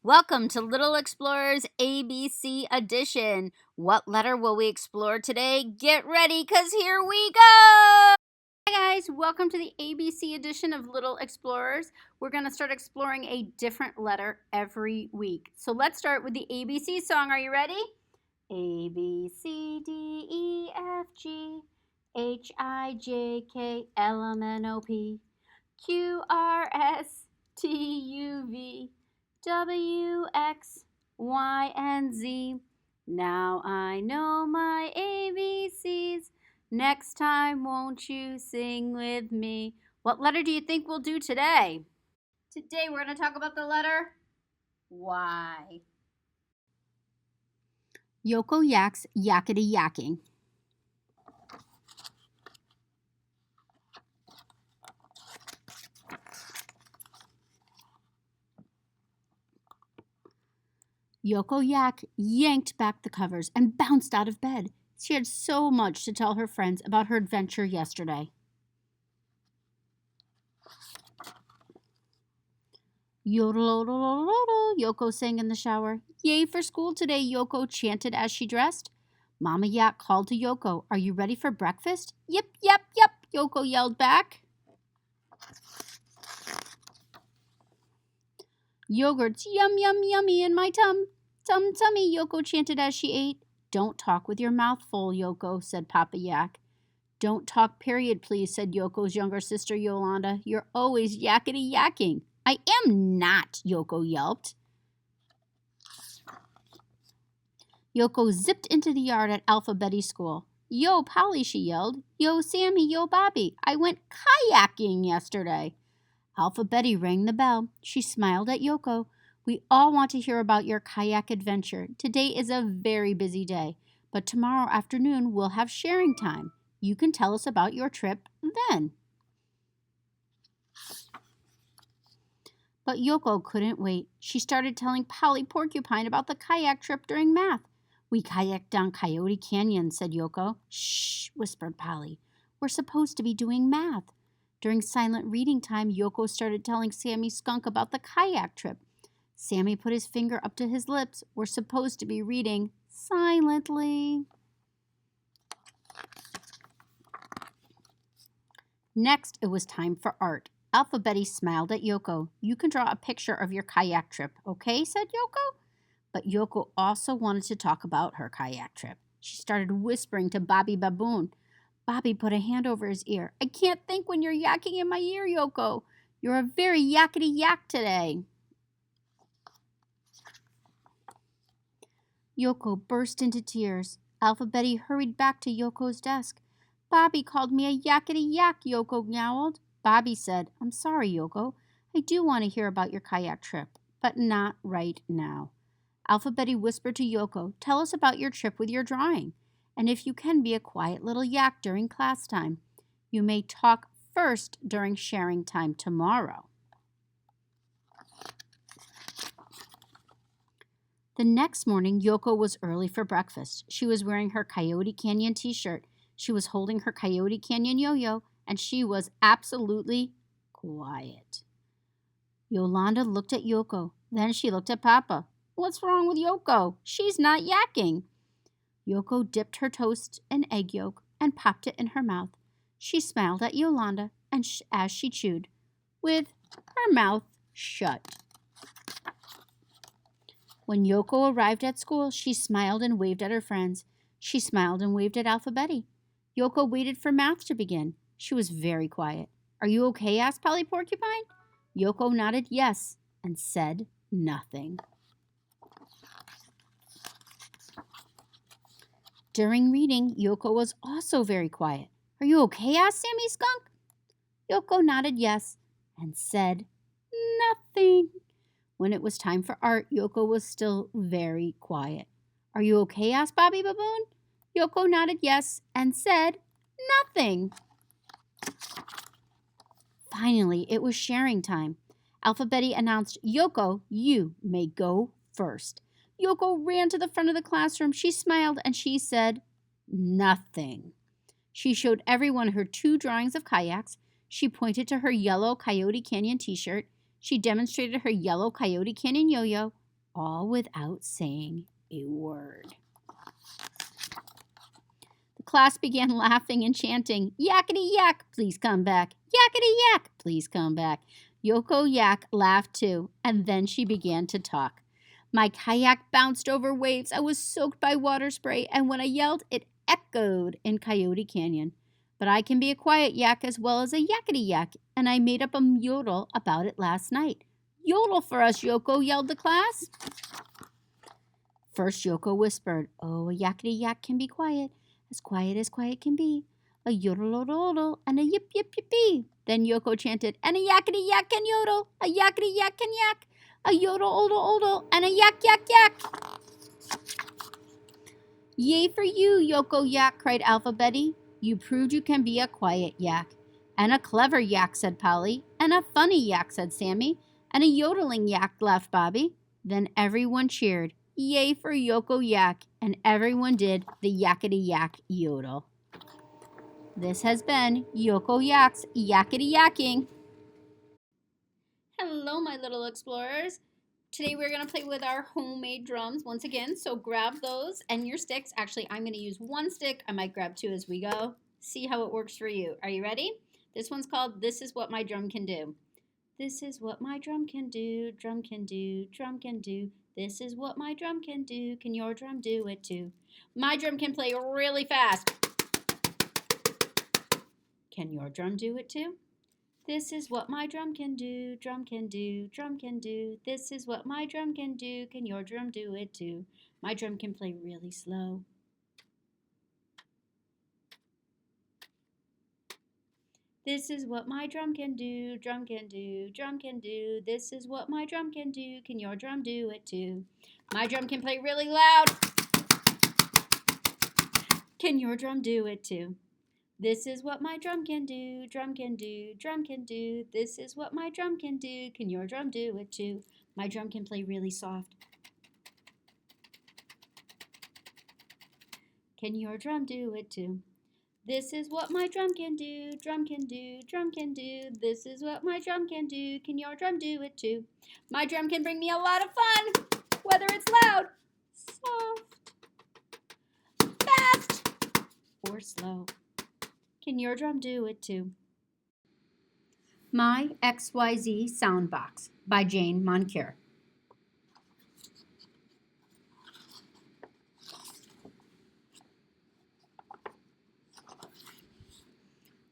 Welcome to Little Explorers ABC Edition. What letter will we explore today? Get ready, because here we go! Hi guys, welcome to the ABC edition of Little Explorers. We're going to start exploring a different letter every week. So let's start with the ABC song. Are you ready? A, B, C, D, E, F, G, H, I, J, K, L, M, N, O, P, Q, R, S, T, U, V, W, X, Y, and Z. Now I know my ABCs. Next time, won't you sing with me? What letter do you think we'll do today? Today we're going to talk about the letter Y. Yoko yaks, yakety yakking. Yoko Yak yanked back the covers and bounced out of bed. She had so much to tell her friends about her adventure yesterday. Yodel-odel-odel-odel, Yoko sang in the shower. Yay for school today, Yoko chanted as she dressed. Mama Yak called to Yoko, "Are you ready for breakfast?" "Yep, yep, yep," Yoko yelled back. "Yogurt's yum, yum, yummy in my tummy," Yoko chanted as she ate. "Don't talk with your mouth full, Yoko," said Papa Yak. "Don't talk, period, please," said Yoko's younger sister, Yolanda. "You're always yakety yakking." "I am not," Yoko yelped. Yoko zipped into the yard at Alphabeti School. "Yo, Polly," she yelled. "Yo, Sammy, yo, Bobby. I went kayaking yesterday." Alphabeti rang the bell. She smiled at Yoko. "We all want to hear about your kayak adventure. Today is a very busy day, but tomorrow afternoon we'll have sharing time. You can tell us about your trip then." But Yoko couldn't wait. She started telling Polly Porcupine about the kayak trip during math. "We kayaked down Coyote Canyon," said Yoko. "Shh," whispered Polly. "We're supposed to be doing math." During silent reading time, Yoko started telling Sammy Skunk about the kayak trip. Sammy put his finger up to his lips. We're supposed to be reading silently. Next, it was time for art. Alphabeti smiled at Yoko. "You can draw a picture of your kayak trip, okay?" said Yoko. But Yoko also wanted to talk about her kayak trip. She started whispering to Bobby Baboon. Bobby put a hand over his ear. "I can't think when you're yakking in my ear, Yoko. You're a very yakety yak today." Yoko burst into tears. Alphabeti hurried back to Yoko's desk. "Bobby called me a yakety yak," Yoko growled. Bobby said, "I'm sorry, Yoko. I do want to hear about your kayak trip, but not right now." Alphabeti whispered to Yoko, "Tell us about your trip with your drawing. And if you can, be a quiet little yak during class time. You may talk first during sharing time tomorrow." The next morning, Yoko was early for breakfast. She was wearing her Coyote Canyon t-shirt. She was holding her Coyote Canyon yo-yo, and she was absolutely quiet. Yolanda looked at Yoko. Then she looked at Papa. "What's wrong with Yoko? She's not yakking." Yoko dipped her toast in egg yolk and popped it in her mouth. She smiled at Yolanda and as she chewed, with her mouth shut. When Yoko arrived at school, she smiled and waved at her friends. She smiled and waved at Alphabeti. Yoko waited for math to begin. She was very quiet. "Are you okay?" asked Polly Porcupine. Yoko nodded yes and said nothing. During reading, Yoko was also very quiet. "Are you okay?" asked Sammy Skunk. Yoko nodded yes and said nothing. When it was time for art, Yoko was still very quiet. "Are you okay?" asked Bobby Baboon. Yoko nodded yes and said nothing. Finally, it was sharing time. Alphabeti announced, "Yoko, you may go first." Yoko ran to the front of the classroom. She smiled and she said nothing. She showed everyone her 2 drawings of kayaks. She pointed to her yellow Coyote Canyon t-shirt. She demonstrated her yellow Coyote Canyon yo-yo. all without saying a word. The class began laughing and chanting, "Yakety yak, please come back. Yakety yak, please come back." Yoko Yak laughed too, and then she began to talk. "My kayak bounced over waves. I was soaked by water spray, and when I yelled, it echoed in Coyote Canyon. But I can be a quiet yak as well as a yakety yak, and I made up a yodel about it last night." "Yodel for us, Yoko," yelled the class. First, Yoko whispered, "Oh, a yakety yak can be quiet as quiet can be. A yodel, odel, odel, and a yip, yip, yippee." Then Yoko chanted, "And a yakety yak can yodel, a yakety yak can yak, a yodel, odel, odel, and a yak, yak, yak." "Yay for you, Yoko Yak," cried Alphabetty. "You proved you can be a quiet yak." "And a clever yak," said Polly. "And a funny yak," said Sammy. "And a yodeling yak," laughed Bobby. Then everyone cheered, "Yay for Yoko Yak," and everyone did the yakety yak yodel. This has been Yoko Yak's Yakety Yakking. Hello, my little explorers. Today we're going to play with our homemade drums once again, so grab those and your sticks. Actually, I'm going to use one stick. I might grab two as we go. See how it works for you. Are you ready? This one's called "This Is What My Drum Can Do." This is what my drum can do, drum can do, drum can do. This is what my drum can do, can your drum do it too? My drum can play really fast. Can your drum do it too? This is what my drum can do, drum can do, drum can do. This is what my drum can do, can your drum do it too? My drum can play really slow. This is what my drum can do, drum can do, drum can do. This is what my drum can do, can your drum do it too? My drum can play really loud. Can your drum do it too? This is what my drum can do, drum can do, drum can do. This is what my drum can do, can your drum do it too? My drum can play really soft. Can your drum do it too? This is what my drum can do, drum can do, drum can do. This is what my drum can do, can your drum do it too? My drum can bring me a lot of fun, whether it's loud, soft, fast, or slow. Can your drum do it too? My XYZ Soundbox by Jane Moncure.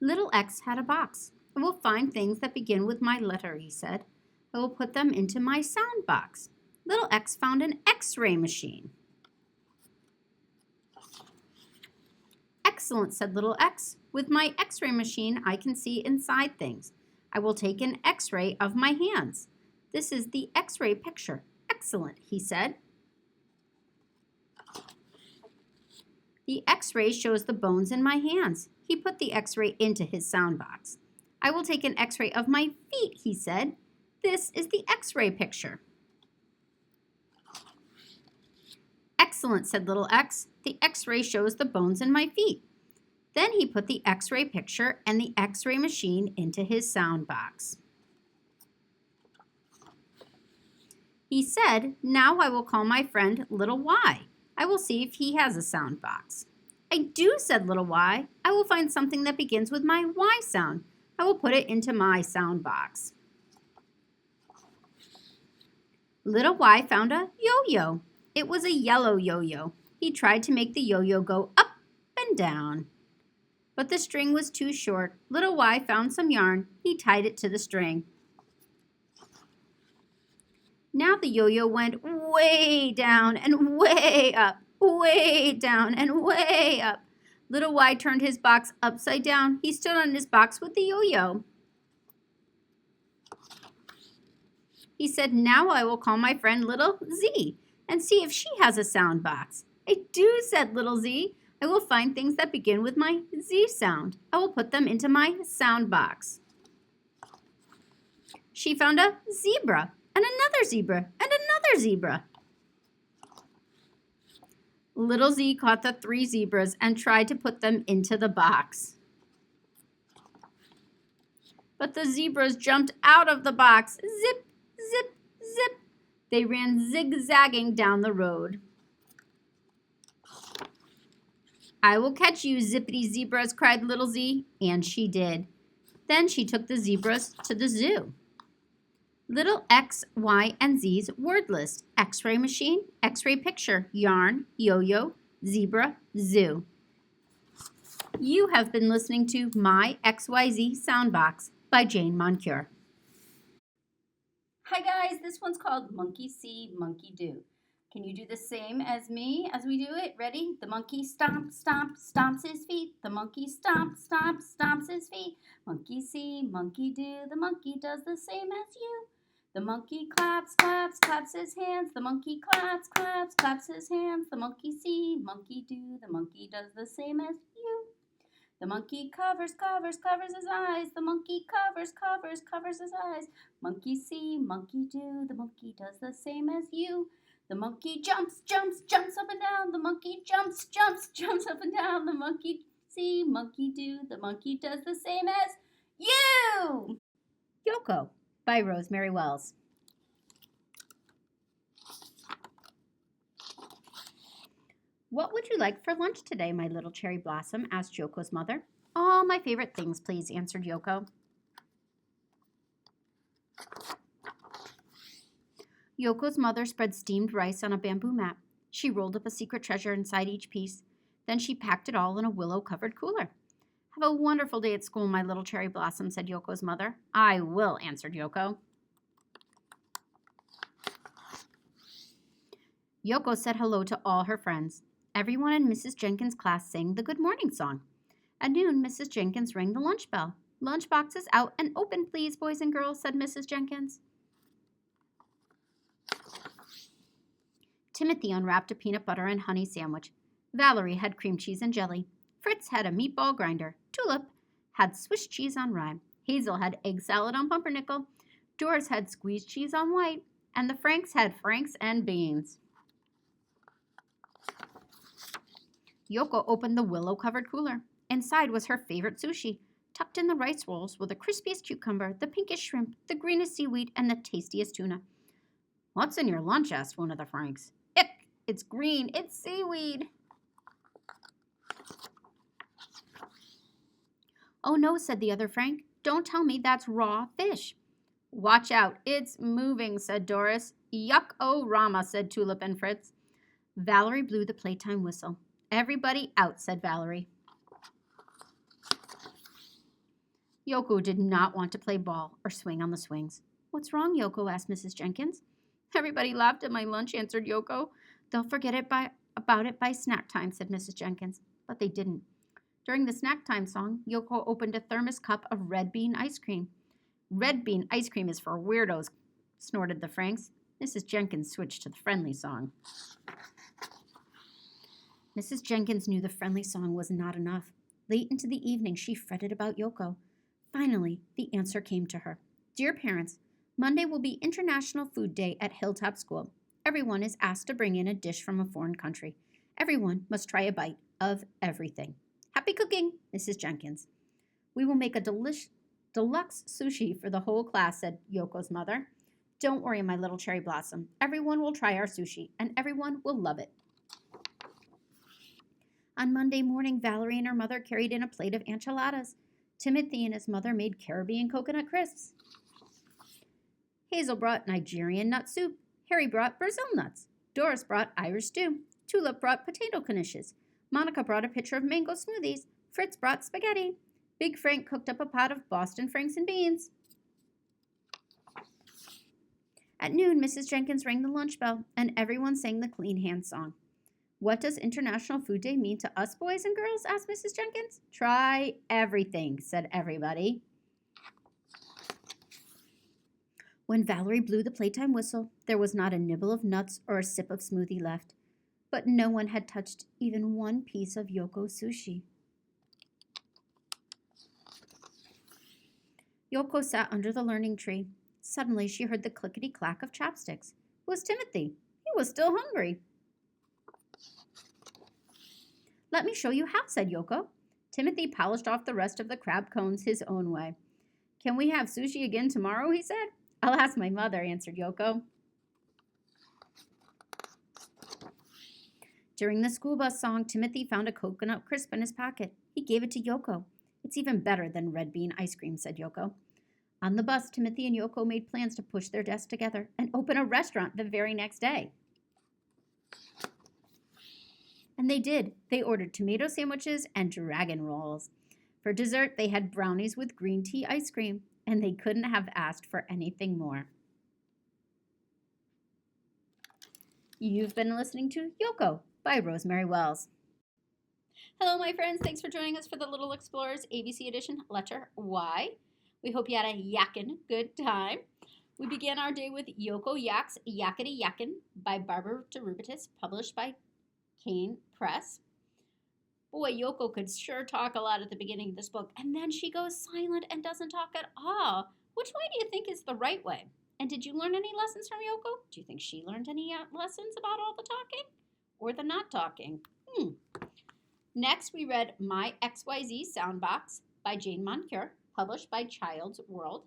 Little X had a box. "I will find things that begin with my letter," he said. "I will put them into my sound box." Little X found an X-ray machine. "Excellent," said Little X. "With my X-ray machine, I can see inside things. I will take an X-ray of my hands. This is the X-ray picture." "Excellent," he said. "The X-ray shows the bones in my hands." He put the X-ray into his sound box. "I will take an X-ray of my feet," he said. "This is the X-ray picture." "Excellent," said Little X. "The X-ray shows the bones in my feet." Then he put the X-ray picture and the X-ray machine into his sound box. He said, "Now I will call my friend Little Y. I will see if he has a sound box." "I do," said Little Y. "I will find something that begins with my Y sound. I will put it into my sound box." Little Y found a yo-yo. It was a yellow yo-yo. He tried to make the yo-yo go up and down, but the string was too short. Little Y found some yarn. He tied it to the string. Now the yo-yo went way down and way up, way down and way up. Little Y turned his box upside down. He stood on his box with the yo-yo. He said, "Now I will call my friend Little Z and see if she has a sound box." "I do," said Little Z. "I will find things that begin with my Z sound. I will put them into my sound box." She found a zebra and another zebra and another zebra. Little Z caught the 3 zebras and tried to put them into the box. But the zebras jumped out of the box. Zip, zip, zip. They ran zigzagging down the road. "I will catch you, zippity zebras," cried little Z, and she did. Then she took the zebras to the zoo. Little X, Y, and Z's word list: X-ray machine, X-ray picture, yarn, yo-yo, zebra, zoo. You have been listening to My XYZ Soundbox by Jane Moncure. Hi guys, this one's called Monkey See, Monkey Do. Can you do the same as me as we do it? Ready? The monkey stomp, stomp, stomps his feet. The monkey stomp, stomp, stomps his feet. Monkey see, monkey do. The monkey does the same as you. The monkey claps, claps, claps his hands. The monkey claps, claps, claps his hands. The monkey see, monkey do. The monkey does the same as you. The monkey covers, covers, covers his eyes. The monkey covers, covers, covers his eyes. Monkey see, monkey do. The monkey does the same as you. The monkey jumps, jumps, jumps up and down. The monkey jumps, jumps, jumps up and down. The monkey see, monkey do. The monkey does the same as you. Yoko by Rosemary Wells. "What would you like for lunch today, my little cherry blossom?" asked Yoko's mother. "All my favorite things, please," answered Yoko. Yoko's mother spread steamed rice on a bamboo mat. She rolled up a secret treasure inside each piece. Then she packed it all in a willow-covered cooler. "Have a wonderful day at school, my little cherry blossom," said Yoko's mother. "I will," answered Yoko. Yoko said hello to all her friends. Everyone in Mrs. Jenkins' class sang the good morning song. At noon, Mrs. Jenkins rang the lunch bell. "Lunch boxes out and open, please, boys and girls," said Mrs. Jenkins. Timothy unwrapped a peanut butter and honey sandwich. Valerie had cream cheese and jelly. Fritz had a meatball grinder. Tulip had Swiss cheese on rye. Hazel had egg salad on pumpernickel. Doris had squeezed cheese on white. And the Franks had franks and beans. Yoko opened the willow-covered cooler. Inside was her favorite sushi, tucked in the rice rolls with the crispiest cucumber, the pinkest shrimp, the greenest seaweed, and the tastiest tuna. "What's in your lunch?" asked one of the Franks. "Ick! It's green. It's seaweed." "Oh no," said the other Frank. "Don't tell me that's raw fish." "Watch out. It's moving," said Doris. "Yuck-o-rama," said Tulip and Fritz. Valerie blew the playtime whistle. "Everybody out," said Valerie. Yoko did not want to play ball or swing on the swings. "What's wrong, Yoko?" asked Mrs. Jenkins. "Everybody laughed at my lunch," answered Yoko. "They'll forget about it by snack time," said Mrs. Jenkins. But they didn't. During the snack time song, Yoko opened a thermos cup of red bean ice cream. "Red bean ice cream is for weirdos," snorted the Franks. Mrs. Jenkins switched to the friendly song. Mrs. Jenkins knew the friendly song was not enough. Late into the evening, she fretted about Yoko. Finally, the answer came to her. "Dear parents, Monday will be International Food Day at Hilltop School. Everyone is asked to bring in a dish from a foreign country. Everyone must try a bite of everything. Happy cooking, Mrs. Jenkins." "We will make a deluxe sushi for the whole class," said Yoko's mother. "Don't worry, my little cherry blossom. Everyone will try our sushi, and everyone will love it." On Monday morning, Valerie and her mother carried in a plate of enchiladas. Timothy and his mother made Caribbean coconut crisps. Hazel brought Nigerian nut soup. Harry brought Brazil nuts. Doris brought Irish stew. Tulip brought potato knishes. Monica brought a pitcher of mango smoothies. Fritz brought spaghetti. Big Frank cooked up a pot of Boston Franks and beans. At noon, Mrs. Jenkins rang the lunch bell, and everyone sang the Clean Hands song. "What does International Food Day mean to us, boys and girls?" asked Mrs. Jenkins. "Try everything," said everybody. When Valerie blew the playtime whistle, there was not a nibble of nuts or a sip of smoothie left. But no one had touched even one piece of Yoko's sushi. Yoko sat under the learning tree. Suddenly, she heard the clickety-clack of chopsticks. It was Timothy. He was still hungry. "Let me show you how," said Yoko. Timothy polished off the rest of the crab cones his own way. "Can we have sushi again tomorrow?" he said. "I'll ask my mother," answered Yoko. During the school bus song, Timothy found a coconut crisp in his pocket. He gave it to Yoko. It's even better than red bean ice cream, said Yoko. On the bus, Timothy and Yoko made plans to push their desks together and open a restaurant the very next day. And they did. They ordered tomato sandwiches and dragon rolls. For dessert, they had brownies with green tea ice cream, and they couldn't have asked for anything more. You've been listening to Yoko by Rosemary Wells. Hello, my friends. Thanks for joining us for the Little Explorers ABC edition, letter Y. We hope you had a yakkin' good time. We began our day with Yoko Yak's Yakety Yakking by deRubertis, published by Kane Press. Boy, Yoko could sure talk a lot at the beginning of this book, and then she goes silent and doesn't talk at all. Which way do you think is the right way? And did you learn any lessons from Yoko? Do you think she learned any lessons about all the talking or the not talking? Next, we read My XYZ Soundbox by Jane Moncure, published by Child's World.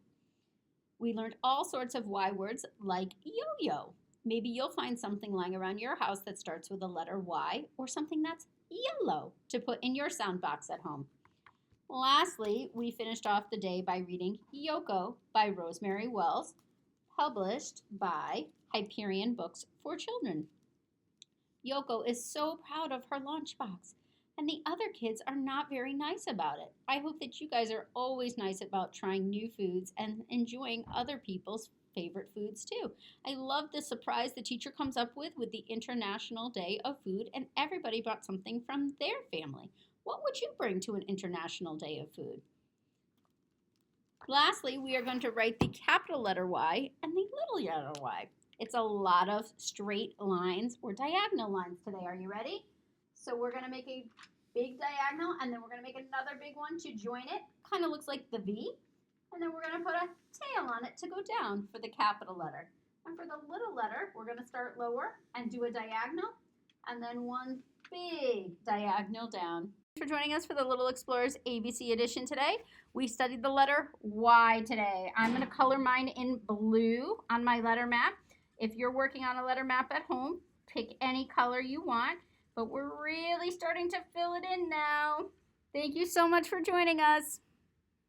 We learned all sorts of Y words like yo-yo. Maybe you'll find something lying around your house that starts with the letter Y, or something that's yellow to put in your soundbox at home. Lastly, we finished off the day by reading Yoko by Rosemary Wells, published by Hyperion Books for Children. Yoko is so proud of her lunchbox, and the other kids are not very nice about it. I hope that you guys are always nice about trying new foods and enjoying other people's favorite foods too. I love the surprise the teacher comes up with the International Day of Food, and everybody brought something from their family. What would you bring to an International Day of Food? Lastly, we are going to write the capital letter Y and the little letter y. It's a lot of straight lines or diagonal lines today. Are you ready? So we're going to make a big diagonal, and then we're going to make another big one to join it. Kind of looks like the V. And then we're going to put a tail on it to go down for the capital letter. And for the little letter, we're going to start lower and do a diagonal, and then one big diagonal down. Thanks for joining us for the Little Explorers ABC edition today. We studied the letter Y today. I'm going to color mine in blue on my letter map. If you're working on a letter map at home, pick any color you want. But we're really starting to fill it in now. Thank you so much for joining us.